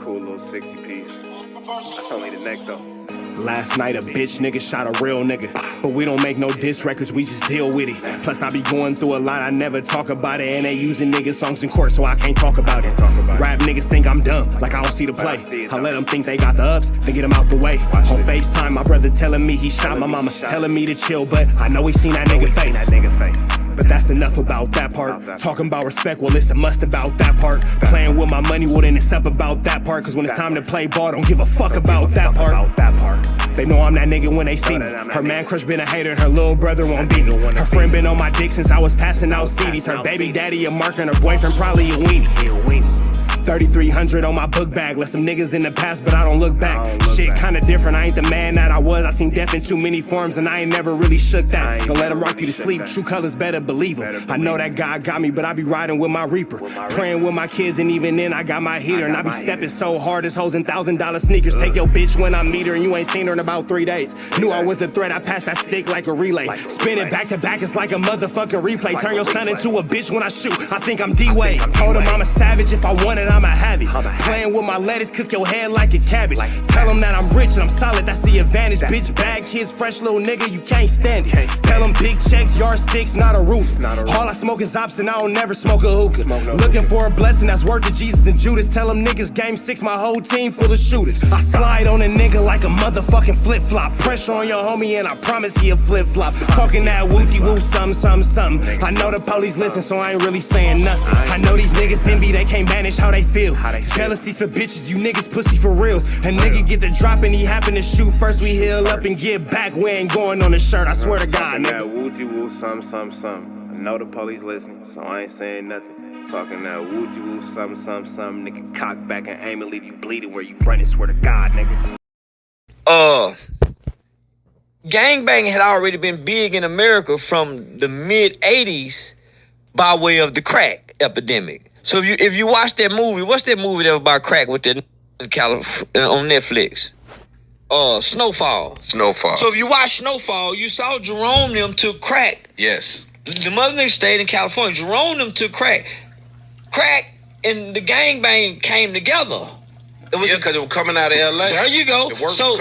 cool little 60 piece. That's only the neck though. Last night a bitch nigga shot a real nigga, but we don't make no diss records, we just deal with it. Plus I be going through a lot, I never talk about it, and they using nigga songs in court, so I can't talk about it. Rap niggas think I'm dumb, like I don't see the play. I let them think they got the ups, then get them out the way. On FaceTime, my brother telling me he shot my mama, telling me to chill, but I know he seen that nigga face. But that's enough about that part. Talking about respect, well it's a must about that part. Playing with my money, well then it's up about that part. Cause when it's time to play ball, don't give a fuck about that part. They know I'm that nigga when they see me. Her man crush been a hater and her little brother won't beat me. Her friend been on my dick since I was passing out CDs. Her baby daddy a mark and her boyfriend probably a weenie. 3,300 on my book bag. Let some niggas in the past, but I don't look back. Shit kinda different, I ain't the man that I was. I seen death in too many forms and I ain't never really shook that. Don't let them rock you to sleep, true colors better believe them. I know that God got me, but I be riding with my reaper. Praying with my kids and even then I got my heater. And I be stepping so hard, this hoes in $1,000 sneakers. Take your bitch when I meet her and you ain't seen her in about 3 days. Knew I was a threat, I passed that stick like a relay. Spin it back to back, it's like a motherfucking replay. Turn your son into a bitch when I shoot, I think I'm D-Wade. Told him I'm a savage, if I want it, I'ma have it. Playing with my lettuce, cook your head like a cabbage. Tell them that I'm rich and I'm solid, that's the advantage. Bitch, bad kids, fresh little nigga, you can't stand it. Tell them big checks, yardsticks, not a ruler. All I smoke is ops and I don't never smoke a hookah. Looking for a blessing that's worth of Jesus and Judas. Tell them niggas game 6, my whole team full of shooters. I slide on a nigga like a motherfucking flip-flop. Pressure on your homie and I promise he a flip-flop. Talking that wooty-woo, something. I know the police listen, so I ain't really saying nothing. I know these niggas envy, they can't manage how they feel. Jealousy's for bitches, you niggas pussy for real. A nigga get the drop and he happen to shoot. First we heal up and get back. We ain't going on the shirt, I swear to God, nigga. That woo-woo, something. I know the police listening, so I ain't saying nothing. Talking that woo-woo, something. Nigga, cock back and aim and leave you bleeding where you running, swear to God, nigga. Gangbanging had already been big in America from the mid-'80s by way of the crack epidemic. So if you watch that movie, what's that movie that was about crack with that on Netflix? Snowfall. So if you watch Snowfall, you saw Jerome them took crack. Yes. The mother nigga stayed in California. Jerome them took crack. Crack and the gangbang came together. Because it was coming out of LA. There you go. So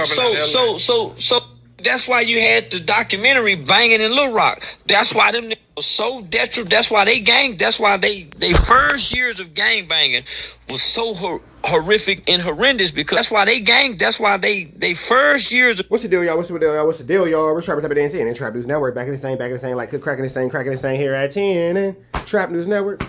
that's why you had the documentary Banging in Little Rock. That's why them niggas was so detrimental. That's why they first years of gang banging was so horrific and horrendous because that's why they first years of... What's the deal, y'all? What's the deal, y'all? We're Trap Type of Day and Trap News Network. Back in the same, like cracking the same here at 10 and Trap News Network.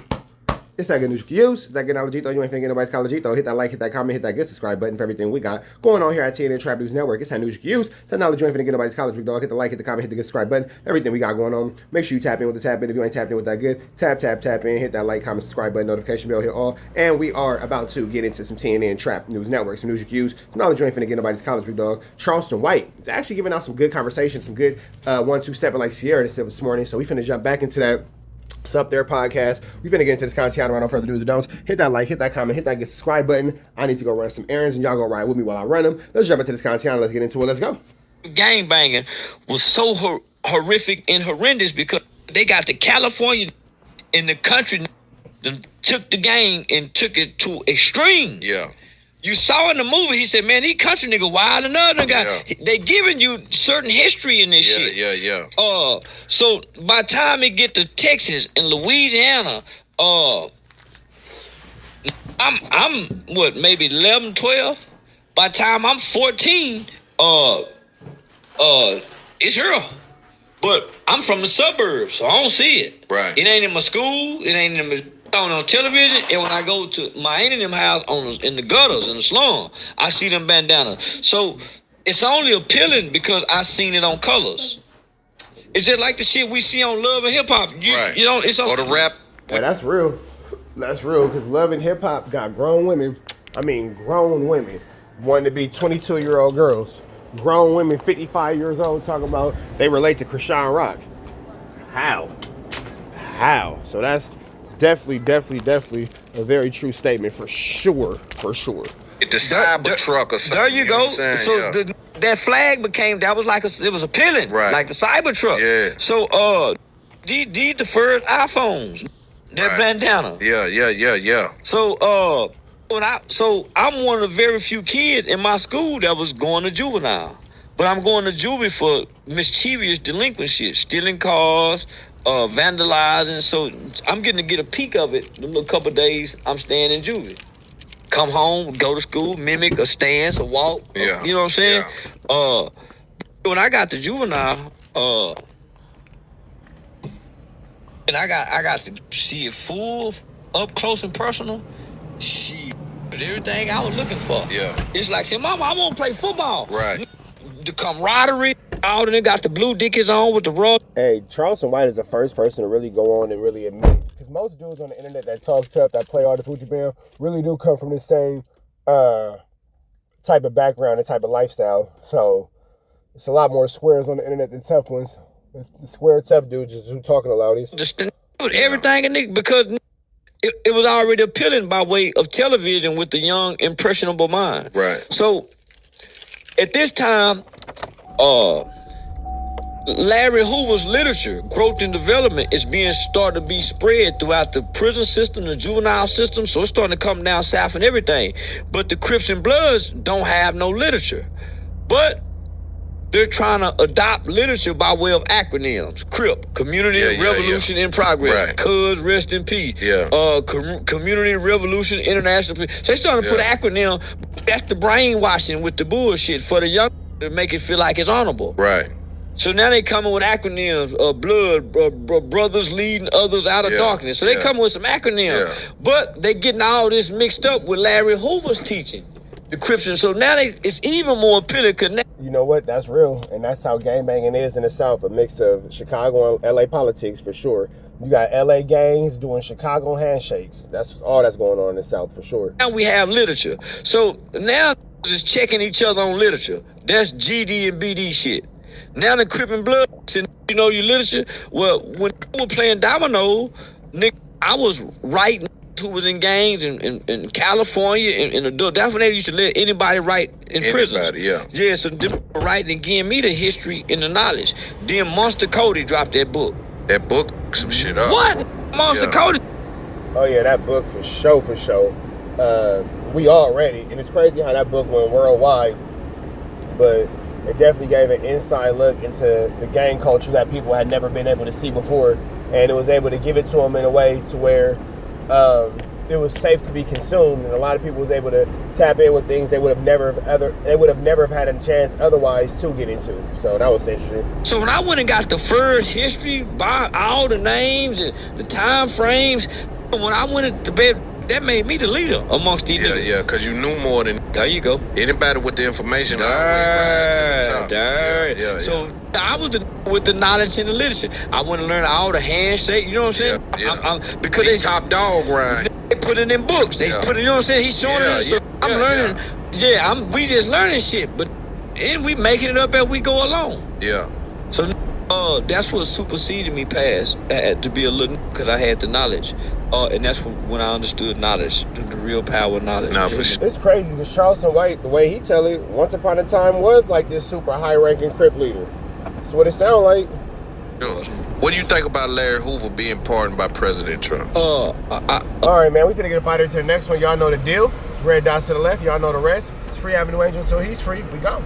It's that good news you can use. It's that good knowledge, though. You ain't finna get nobody's college, though. Hit that like, hit that comment, hit that good subscribe button for everything we got going on here at TNN Trap News Network. It's that news you can use. It's that knowledge you ain't finna get nobody's college, dog. Hit the like, hit the comment, hit the good subscribe button. Everything we got going on. Make sure you tap in with the tap in. If you ain't tapped in with that good, tap in. Hit that like, comment, subscribe button, notification bell, hit all. And we are about to get into some TNN Trap News Network. Some news you can use. Some knowledge you ain't finna get nobody's college, big dog. Charleston White is actually giving out some good conversation, some good 1-2 stepping like Sierra this morning. So we finna jump back into that. What's up there, podcast? We finna get into this content right no further do's or don'ts. Hit that like, hit that comment, hit that get subscribe button. I need to go run some errands and y'all go ride with me while I run them. Let's jump into this content. Let's get into it. Let's go. Gang banging was so horrific and horrendous because they got to California in the country and took the game and took it to extreme. Yeah. You saw in the movie, he said, man, these country nigga wild another guy. Yeah. They giving you certain history in this shit. Yeah. So by the time it get to Texas and Louisiana, I'm what, maybe 11, 12? By the time I'm 14, it's here. But I'm from the suburbs, so I don't see it. Right. It ain't in my school, it ain't in my on television, and when I go to my aunt and them house in the gutters, in the slum, I see them bandanas. So it's only appealing because I seen it on colors. It's just like the shit we see on Love and Hip Hop. Right. You know, it's on, or the rap. Yeah, that's real. That's real, because Love and Hip Hop got grown women wanting to be 22-year-old girls. Grown women, 55 years old, talking about they relate to Krishan Rock. How? So that's definitely a very true statement for sure. It's the cyber truck or something. There you go. So yeah. That flag it was appealing. Right. Like the cyber truck. Yeah. So these the first iPhones. That right. bandana. Yeah. So So I'm one of the very few kids in my school that was going to juvenile. But I'm going to juvie for mischievous delinquent shit, stealing cars, vandalizing. So I'm getting to get a peek of it the little couple of days I'm staying in juvie. Come home, go to school, mimic a stance, a walk. Yeah. You know what I'm saying? Yeah. When I got to juvenile, and I got to see it full up close and personal. Shit, but everything I was looking for. Yeah. It's like saying, Mama, I want to play football. Right. The camaraderie, all of them got the blue dickies on with the rug. Hey, Charleston White is the first person to really go on and really admit, because most dudes on the internet that talk tough, that play all the Fuji Bell, really do come from the same type of background and type of lifestyle. So it's a lot more squares on the internet than tough ones. The square tough dudes is who talking the loudest. Everything, because it was already appealing by way of television with the young, impressionable mind. Right. So at this time, Larry Hoover's literature, growth and development, is being started to be spread throughout the prison system, the juvenile system. So it's starting to come down south and everything. But the Crips and Bloods don't have no literature. But they're trying to adopt literature by way of acronyms. Crip, Community Revolution in Progress. Right. Cuz, rest in peace. Yeah. Community Revolution, International Peace. So they're starting to put acronym. That's the brainwashing with the bullshit for the young to make it feel like it's honorable. Right. So now they coming with acronyms, blood, brothers leading others out of darkness. So they coming with some acronyms. Yeah. But they getting all this mixed up with Larry Hoover's teaching. The Crips. So now it's even more appealing. You know what? That's real. And that's how gangbanging is in the South. A mix of Chicago and LA politics for sure. You got LA gangs doing Chicago handshakes. That's all that's going on in the South for sure. Now we have literature. So now just checking each other on literature. That's GD and BD shit. Now the Crip and Blood, you know your literature. Well, when we were playing domino, nigga, I was writing who was in gangs in California in adult. That's when they used to let anybody write in prison. Yeah, so they were writing and giving me the history and the knowledge. Then Monster Cody dropped that book. That book, some shit up. What? Monster Cody? Oh yeah, that book for sure, for sure. We already, and it's crazy how that book went worldwide, but it definitely gave an inside look into the gang culture that people had never been able to see before, and it was able to give it to them in a way to where it was safe to be consumed, and a lot of people was able to tap in with things they would have never had a chance otherwise to get into. So that was interesting. So when I went and got the first history by all the names and the time frames, when I went to bed, that made me the leader amongst these niggas. Yeah, because you knew more than there you go. Anybody with the information all the way to the top. Yeah. So I was with the knowledge and the literature. I want to learn all the handshake. You know what I'm saying? Yeah. Because they top dog grind. They put it in books. They put it. You know what I'm saying? He's showing it. So I'm learning. We just learning shit, and we making it up as we go along. Yeah. So that's what superseded me past to be a little, because I had the knowledge. And that's when I understood knowledge, the real power of knowledge. Nah, for sure. It's crazy because Charleston White, the way he tell it, once upon a time was like this super high-ranking Crip leader. That's what it sound like. Sure. What do you think about Larry Hoover being pardoned by President Trump? All right, man, we finna get up out here to the next one. Y'all know the deal. It's red dots to the left. Y'all know the rest. It's Free Avenue Angel until he's free. We go.